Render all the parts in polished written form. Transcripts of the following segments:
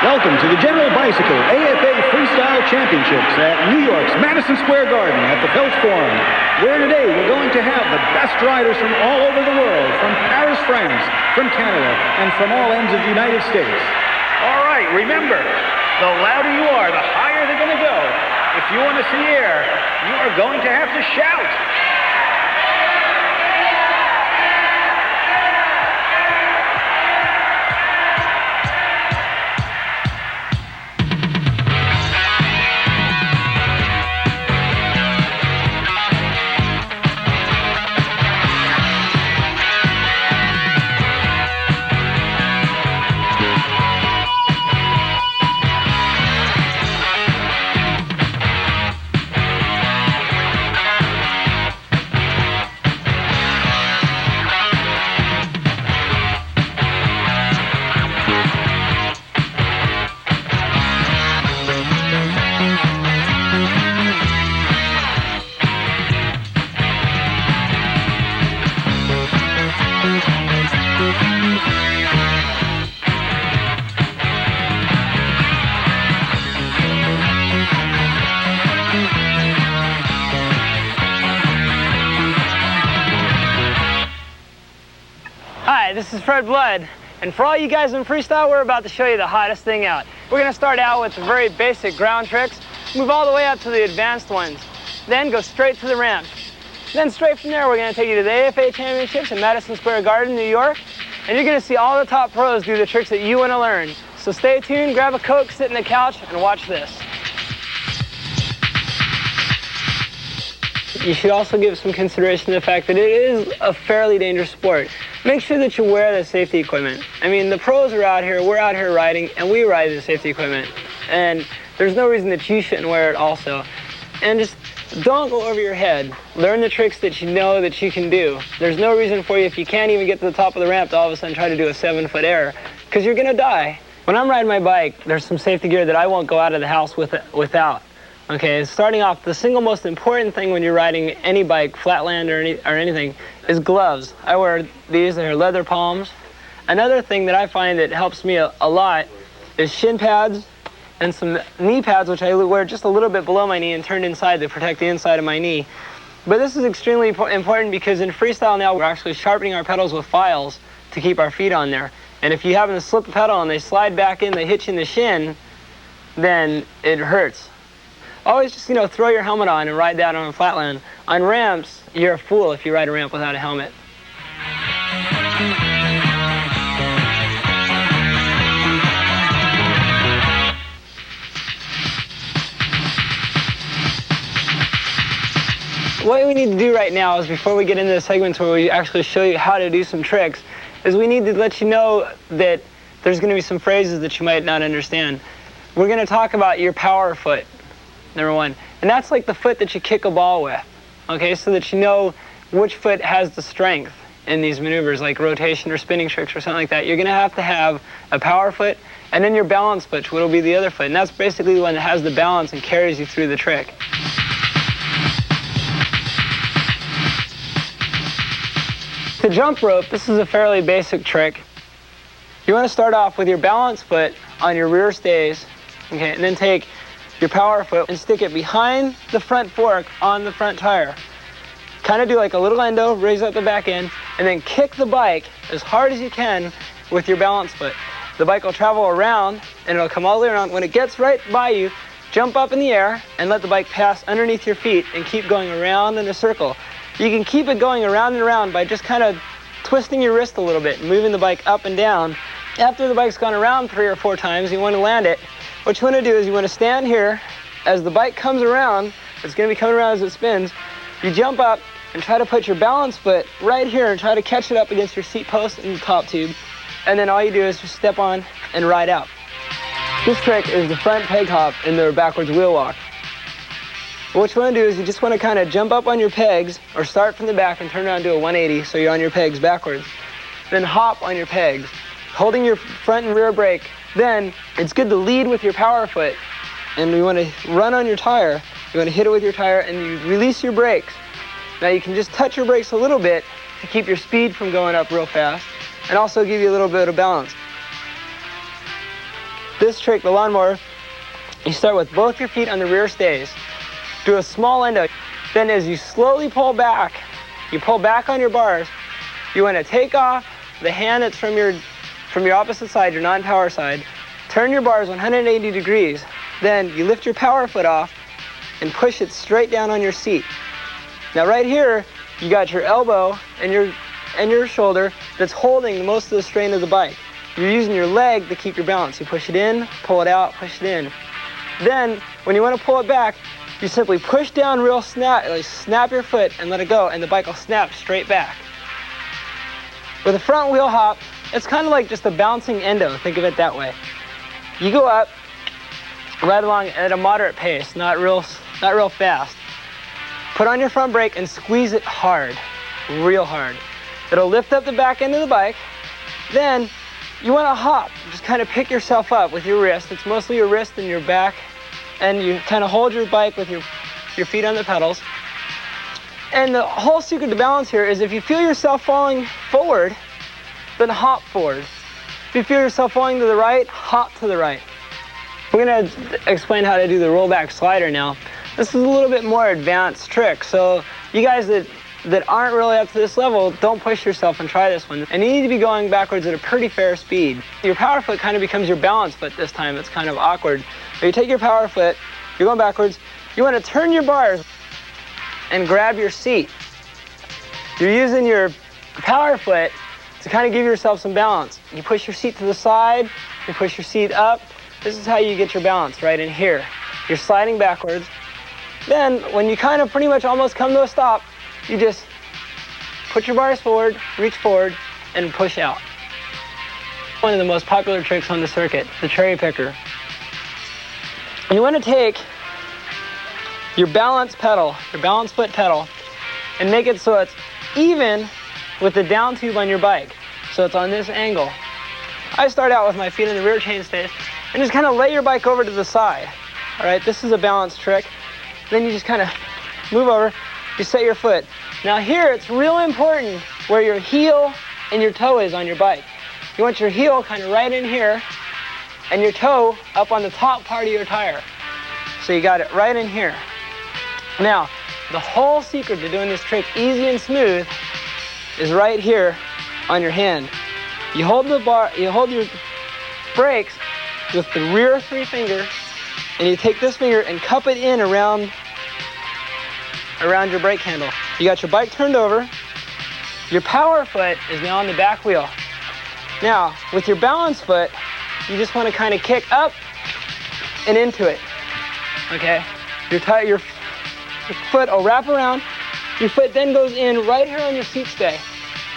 Welcome to the General Bicycle AFA Freestyle Championships at New York's Madison Square Garden at the Phelps Forum, where today we're going to have the best riders from all over the world, from Paris, France, from Canada, and from all ends of the United States. All right, remember, the louder you are, the higher they're going to go. If you want to see air, you are going to have to shout. Hi, this is Fred Blood, and for all you guys in freestyle, we're about to show you the hottest thing out. We're going to start out with the very basic ground tricks, move all the way up to the advanced ones, then go straight to the ramp. Then straight from there, we're going to take you to the AFA Championships in Madison Square Garden, New York, and you're going to see all the top pros do the tricks that you want to learn. So stay tuned, grab a Coke, sit in the couch, and watch this. You should also give some consideration to the fact that it is a fairly dangerous sport. Make sure that you wear the safety equipment. I mean, the pros are out here, we're out here riding, and we ride the safety equipment. And there's no reason that you shouldn't wear it also. And just don't go over your head. Learn the tricks that you know that you can do. There's no reason for you, if you can't even get to the top of the ramp, to all of a sudden try to do a 7-foot air, because you're gonna die. When I'm riding my bike, there's some safety gear that I won't go out of the house without. Okay, starting off, the single most important thing when you're riding any bike, flatland or anything, is gloves. I wear these, they're leather palms. Another thing that I find that helps me a lot is shin pads and some knee pads, which I wear just a little bit below my knee and turned inside to protect the inside of my knee. But this is extremely important because in freestyle now, we're actually sharpening our pedals with files to keep our feet on there. And if you happen to slip the pedal and they slide back in, they hit you in the shin, then it hurts. Always just, throw your helmet on and ride that on a flatland. On ramps, you're a fool if you ride a ramp without a helmet. What we need to do right now is, before we get into the segments where we actually show you how to do some tricks, is we need to let you know that there's going to be some phrases that you might not understand. We're going to talk about your power foot. Number one, and that's like the foot that you kick a ball with, okay, so that you know which foot has the strength in these maneuvers, like rotation or spinning tricks or something like that. You're going to have a power foot, and then your balance foot, which will be the other foot, and that's basically the one that has the balance and carries you through the trick. The jump rope, this is a fairly basic trick. You want to start off with your balance foot on your rear stays, okay, and then take your power foot and stick it behind the front fork on the front tire. Kind of do like a little endo, raise up the back end, and then kick the bike as hard as you can with your balance foot. The bike will travel around, and it'll come all the way around. When it gets right by you, jump up in the air and let the bike pass underneath your feet and keep going around in a circle. You can keep it going around and around by just kind of twisting your wrist a little bit and moving the bike up and down. After the bike's gone around 3 or 4 times, you want to land it. What you want to do is you want to stand here. As the bike comes around, it's going to be coming around as it spins, you jump up and try to put your balance foot right here and try to catch it up against your seat post and the top tube. And then all you do is just step on and ride out. This trick is the front peg hop in the backwards wheel walk. What you want to do is you just want to kind of jump up on your pegs, or start from the back and turn around and do a 180 so you're on your pegs backwards. Then hop on your pegs, holding your front and rear brake. Then it's good to lead with your power foot, and you want to run on your tire. You want to hit it with your tire and you release your brakes. Now you can just touch your brakes a little bit to keep your speed from going up real fast, and also give you a little bit of balance. this trick, the lawnmower, you start with both your feet on the rear stays. Do a small endo. Then as you slowly pull back, you pull back on your bars, you want to take off the hand that's from your opposite side, your non-power side, turn your bars 180 degrees, then you lift your power foot off and push it straight down on your seat. Now right here, you got your elbow and your shoulder that's holding most of the strain of the bike. You're using your leg to keep your balance. You push it in, pull it out, push it in. Then, when you want to pull it back, you simply push down real snap your foot and let it go, and the bike will snap straight back. With a front wheel hop, it's kind of like just a bouncing endo, think of it that way. You go up, right along at a moderate pace, not real fast. Put on your front brake and squeeze it hard, real hard. It'll lift up the back end of the bike. Then you want to hop, just kind of pick yourself up with your wrist. It's mostly your wrist and your back, and you kind of hold your bike with your feet on the pedals. And the whole secret to balance here is if you feel yourself falling forward, then hop forward. If you feel yourself falling to the right, hop to the right. We're going to explain how to do the rollback slider now. This is a little bit more advanced trick, so you guys that aren't really up to this level, don't push yourself and try this one. And you need to be going backwards at a pretty fair speed. Your power foot kind of becomes your balance foot this time. It's kind of awkward. But you take your power foot, you're going backwards, you want to turn your bars and grab your seat. You're using your power foot to kind of give yourself some balance. You push your seat to the side, you push your seat up. This is how you get your balance, right in here. You're sliding backwards. Then, when you kind of pretty much almost come to a stop, you just put your bars forward, reach forward, and push out. One of the most popular tricks on the circuit, the cherry picker. You want to take your balance pedal, your balance foot pedal, and make it so it's even with the down tube on your bike. So it's on this angle. I start out with my feet in the rear chainstays and just kind of lay your bike over to the side. All right, this is a balance trick. Then you just kind of move over, you set your foot. Now here, it's real important where your heel and your toe is on your bike. You want your heel kind of right in here and your toe up on the top part of your tire. So you got it right in here. Now, the whole secret to doing this trick easy and smooth is right here on your hand. You hold your brakes with the rear three finger, and you take this finger and cup it in around your brake handle. You got your bike turned over. Your power foot is now on the back wheel. Now, with your balance foot, you just want to kind of kick up and into it. Okay? Your foot will wrap around. Your foot then goes in right here on your seat stay.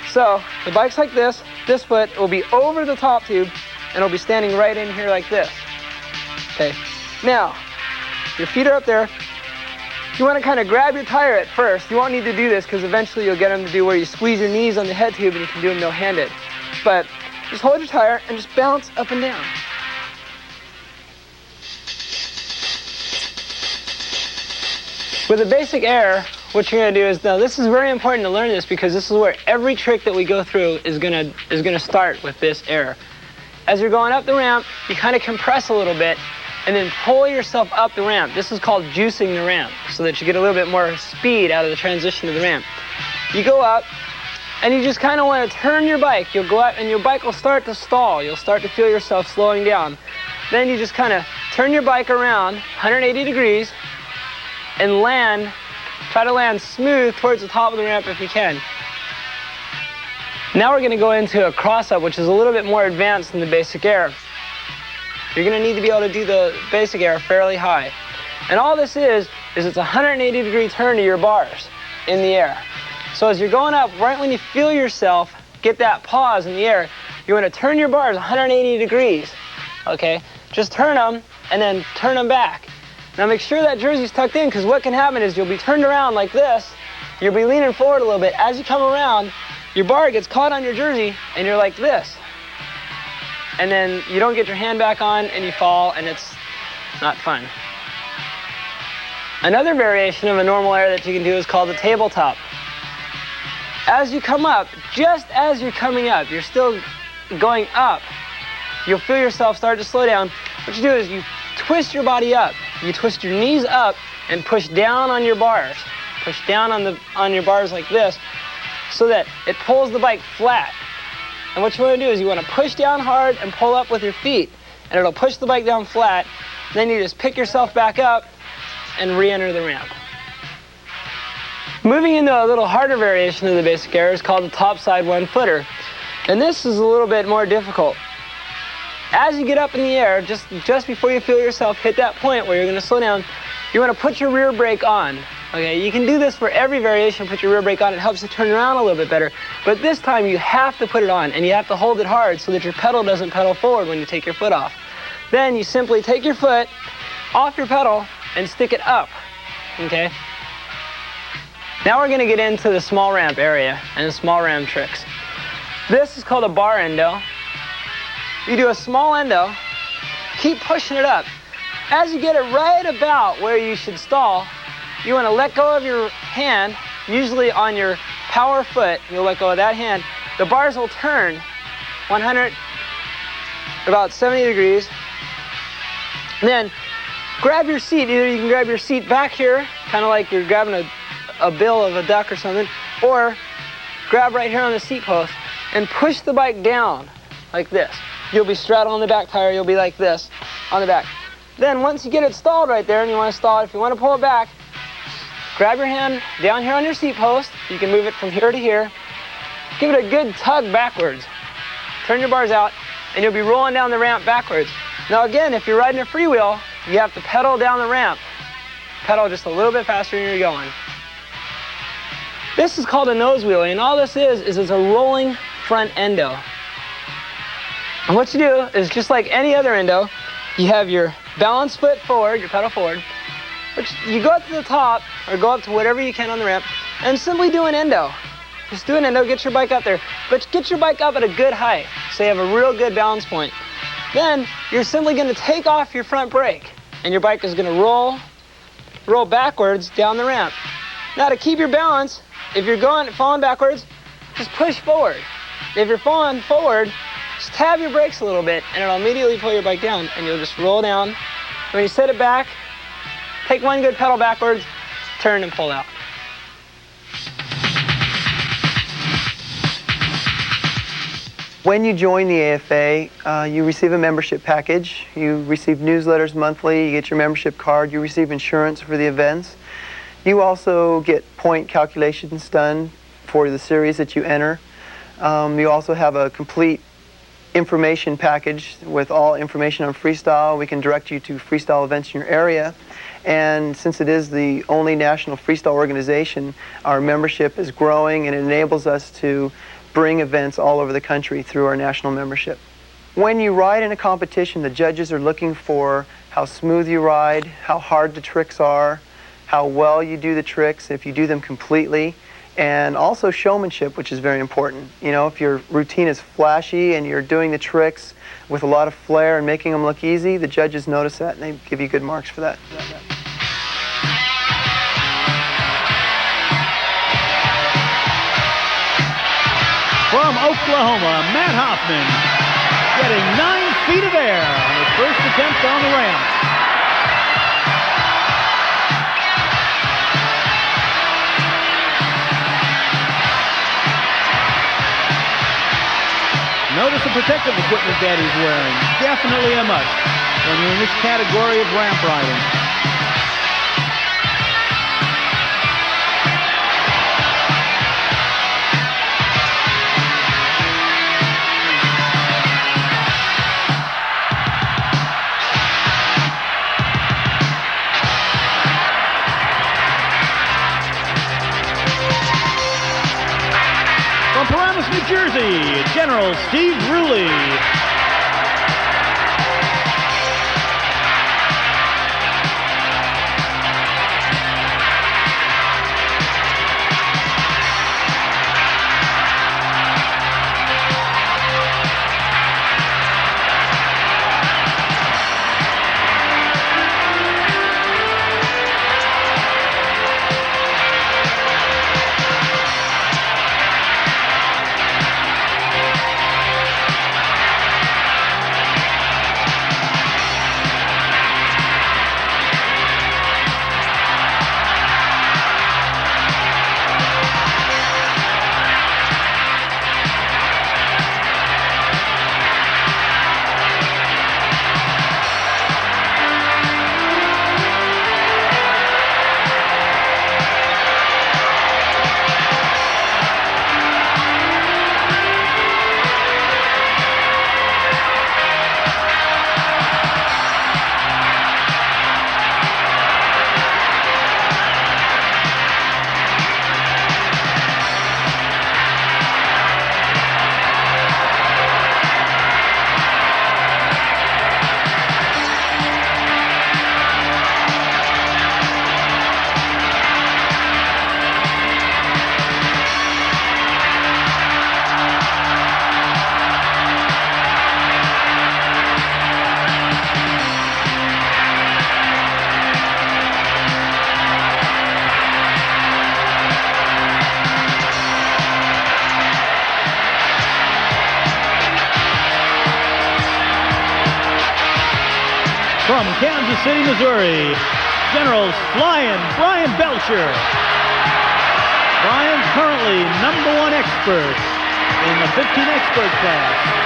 So, the bike's like this. This foot will be over the top tube, and it'll be standing right in here like this. Okay? Now, your feet are up there. You want to kind of grab your tire at first. You won't need to do this because eventually you'll get them to do where you squeeze your knees on the head tube and you can do them no-handed. But just hold your tire and just bounce up and down. With a basic air, what you're going to do is, now this is very important to learn this because this is where every trick that we go through is going to start with this air. As you're going up the ramp, you kind of compress a little bit and then pull yourself up the ramp. This is called juicing the ramp, so that you get a little bit more speed out of the transition to the ramp. You go up, and you just kind of want to turn your bike. You'll go up, and your bike will start to stall. You'll start to feel yourself slowing down. Then you just kind of turn your bike around 180 degrees and land. Try to land smooth towards the top of the ramp if you can. Now we're going to go into a cross-up, which is a little bit more advanced than the basic air. You're going to need to be able to do the basic air fairly high. And all this is it's a 180 degree turn to your bars in the air. So as you're going up, right when you feel yourself get that pause in the air, you want to turn your bars 180 degrees. Okay? Just turn them and then turn them back. Now make sure that jersey's tucked in, because what can happen is you'll be turned around like this, you'll be leaning forward a little bit. As you come around, your bar gets caught on your jersey and you're like this. And then you don't get your hand back on and you fall, and it's not fun. Another variation of a normal air that you can do is called the tabletop. As you come up, just as you're coming up, you're still going up, you'll feel yourself start to slow down, What you do is you twist your body up. You twist your knees up and push down on your bars. Push down on your bars like this so that it pulls the bike flat. And what you want to do is you want to push down hard and pull up with your feet. And it'll push the bike down flat. Then you just pick yourself back up and re-enter the ramp. Moving into a little harder variation of the basic air is called the topside one-footer. And this is a little bit more difficult. As you get up in the air, just before you feel yourself hit that point where you're going to slow down, you want to put your rear brake on. Okay, you can do this for every variation, put your rear brake on. It helps you turn around a little bit better. But this time you have to put it on, and you have to hold it hard so that your pedal doesn't pedal forward when you take your foot off. Then you simply take your foot off your pedal and stick it up. Okay? Now we're going to get into the small ramp area and the small ramp tricks. This is called a bar endo. You do a small endo, keep pushing it up. As you get it right about where you should stall, you want to let go of your hand, usually on your power foot. You'll let go of that hand. The bars will turn 100, about 70 degrees. And then grab your seat. Either you can grab your seat back here, kind of like you're grabbing a bill of a duck or something, or grab right here on the seat post and push the bike down like this. You'll be straddling the back tire. You'll be like this on the back. Then once you get it stalled right there, and you want to stall it, if you want to pull it back, grab your hand down here on your seat post. You can move it from here to here. Give it a good tug backwards. Turn your bars out, and you'll be rolling down the ramp backwards. Now again, if you're riding a freewheel, you have to pedal down the ramp. Pedal just a little bit faster than you're going. This is called a nose wheelie, and all this is it's a rolling front endo. And what you do is just like any other endo, you have your balance foot forward, your pedal forward, which you go up to the top or go up to whatever you can on the ramp and simply do an endo. Just do an endo, get your bike up there, but get your bike up at a good height so you have a real good balance point. Then you're simply going to take off your front brake and your bike is going to roll backwards down the ramp. Now to keep your balance, if you're falling backwards, just push forward. If you're falling forward, just tab your brakes a little bit and it'll immediately pull your bike down and you'll just roll down. When you set it back, take one good pedal backwards, turn and pull out. When you join the AFA, you receive a membership package. You receive newsletters monthly, you get your membership card, you receive insurance for the events. You also get point calculations done for the series that you enter. You also have a complete information package with all information on freestyle. We can direct you to freestyle events in your area. And since it is the only national freestyle organization, our membership is growing and it enables us to bring events all over the country through our national membership. When you ride in a competition, the judges are looking for how smooth you ride, how hard the tricks are, how well you do the tricks, if you do them completely, and also showmanship, which is very important. You know, if your routine is flashy and you're doing the tricks with a lot of flair and making them look easy, the judges notice that and they give you good marks for that. From Oklahoma, Matt Hoffman getting 9 feet of air on his first attempt on the ramp. Notice the protective equipment that he's wearing. Definitely a must when you're in this category of ramp riding. From Paramus, New Jersey, General Steve Ruley. from Kansas City, Missouri, Generals flying Brian Belcher. Brian's currently #1 expert in the 15 expert class.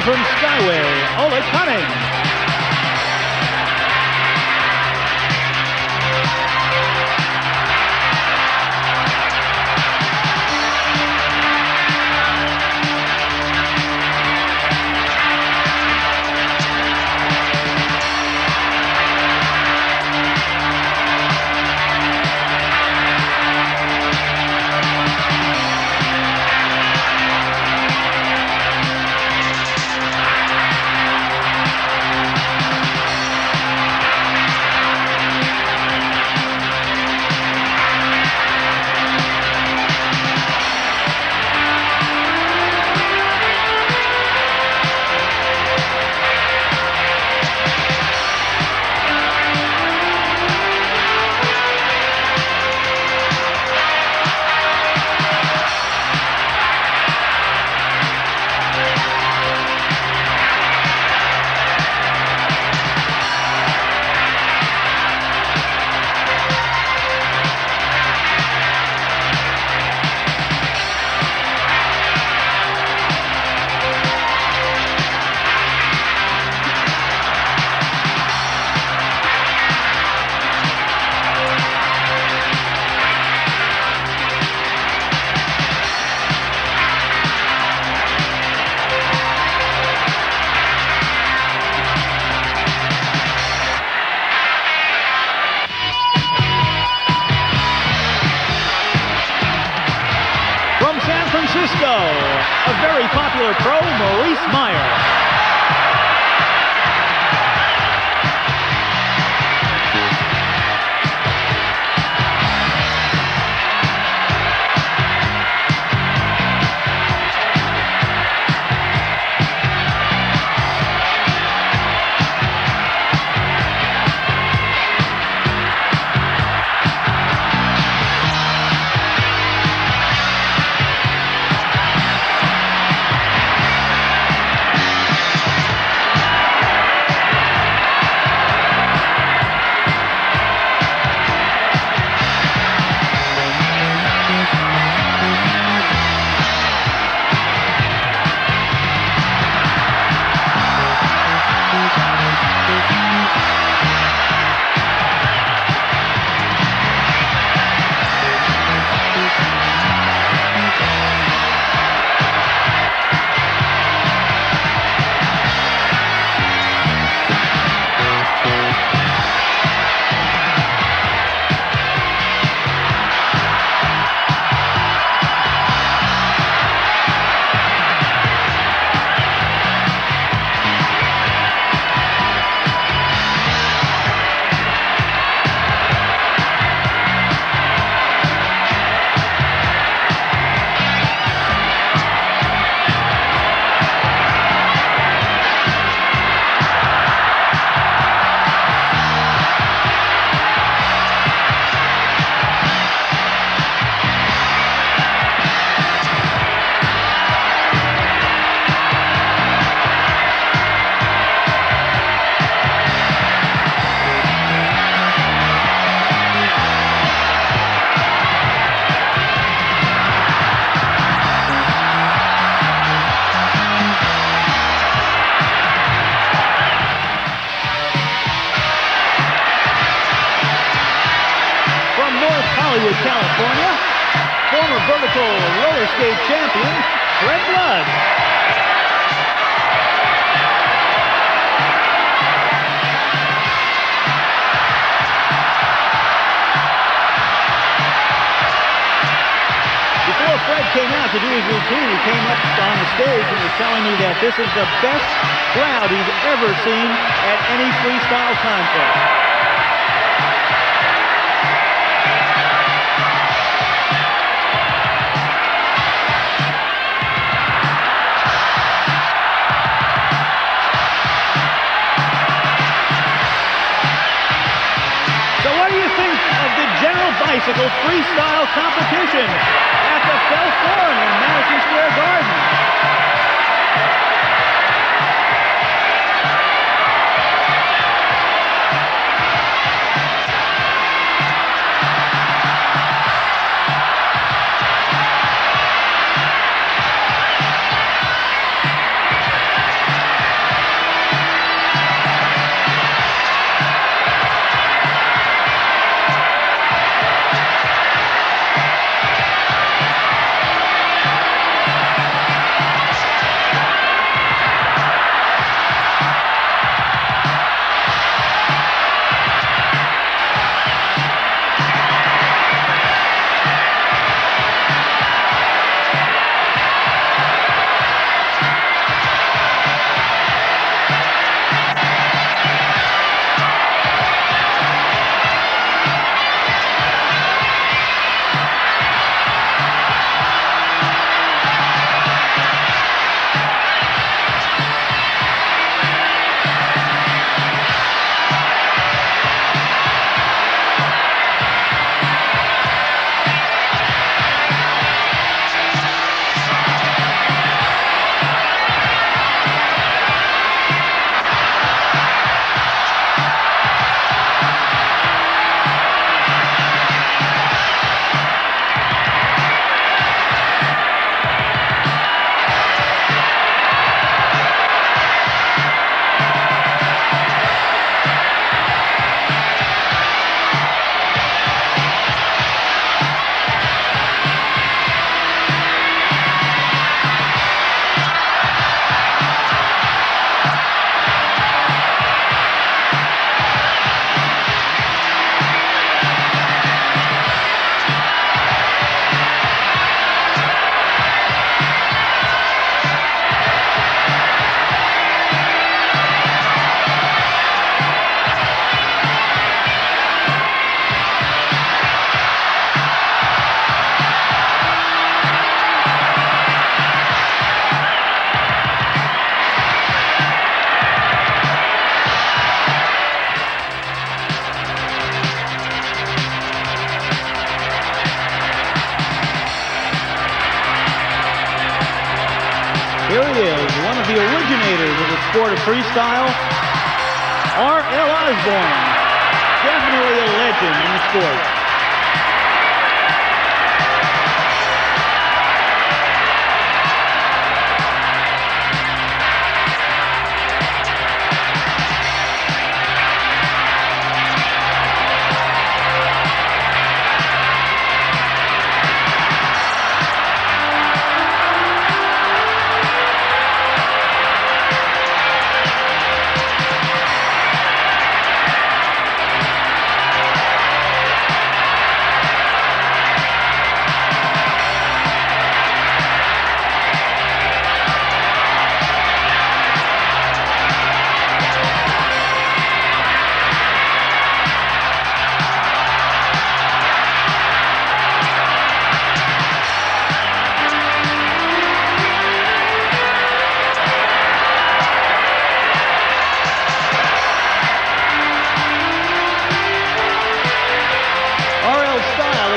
From Skyway, Oleg Cunning. Francisco, a very popular pro, Maurice Meyer. California, former vertical roller skate champion, Fred Blood. Before Fred came out to do his routine, he came up on the stage and was telling me that this is the best crowd he's ever seen at any freestyle contest. Bicycle freestyle competition at the Phelps Forum in Madison Square Garden. Here he is, one of the originators of the sport of freestyle, R.L. Osborne. Definitely a legend in the sport.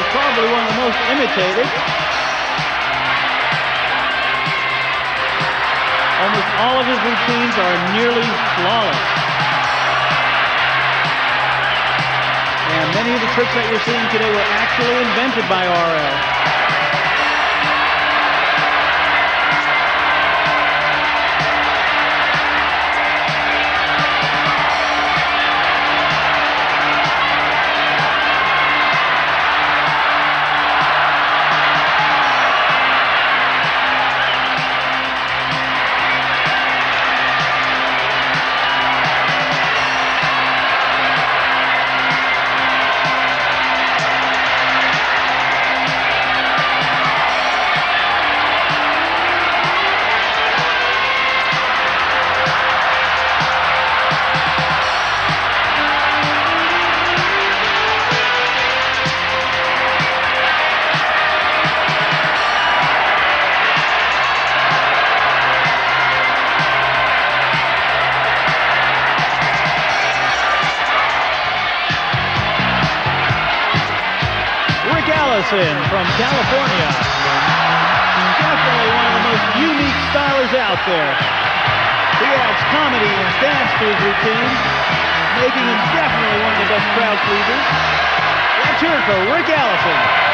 Probably one of the most imitated. Almost all of his routines are nearly flawless. And many of the tricks that you're seeing today were actually invented by RL. Allison from California. Definitely one of the most unique stylers out there. He adds comedy and dance to his routine, making him definitely one of the best crowd pleasers. Let's hear it for Rick Allison.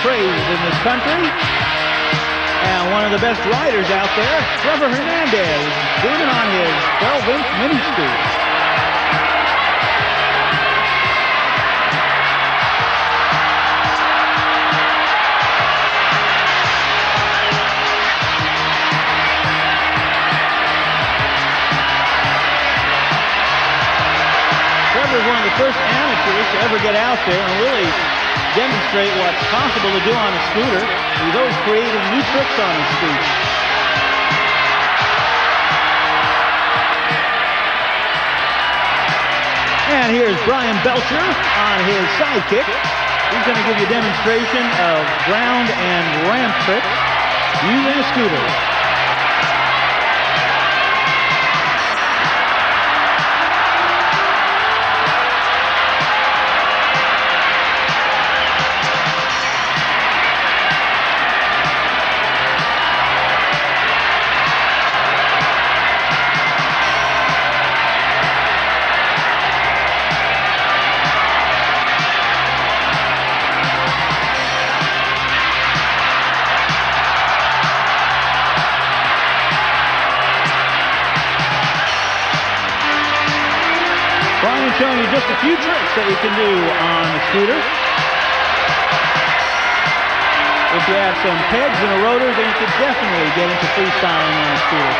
Praised in this country, and one of the best riders out there, Trevor Hernandez, doing it on his 12-inch mini scoot. Trevor's one of the first amateurs to ever get out there and really demonstrate what's possible to do on a scooter. He's always creating new tricks on his scoot. And here's Brian Belcher on his sidekick. He's going to give you a demonstration of ground and ramp tricks using a scooter. Showing you just a few tricks that you can do on the scooter. If you have some pegs and a rotor, then you could definitely get into freestyling on a scooter.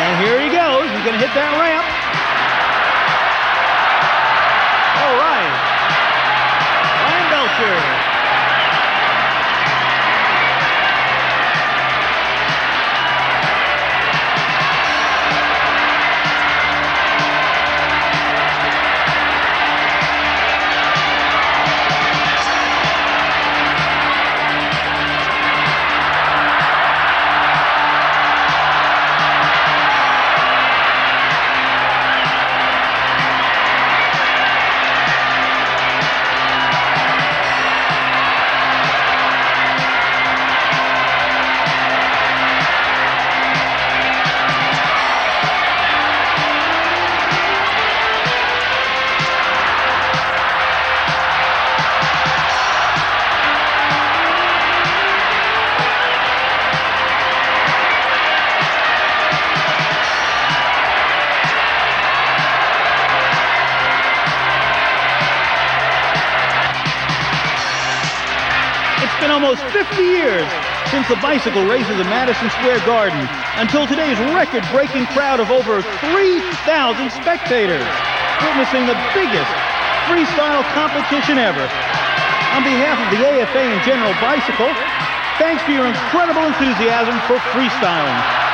And here he goes. He's going to hit that ramp. All right. Brian Belcher. been almost 50 years since the bicycle races in Madison Square Garden, until today's record-breaking crowd of over 3,000 spectators, witnessing the biggest freestyle competition ever. On behalf of the AFA and General Bicycle, thanks for your incredible enthusiasm for freestyling.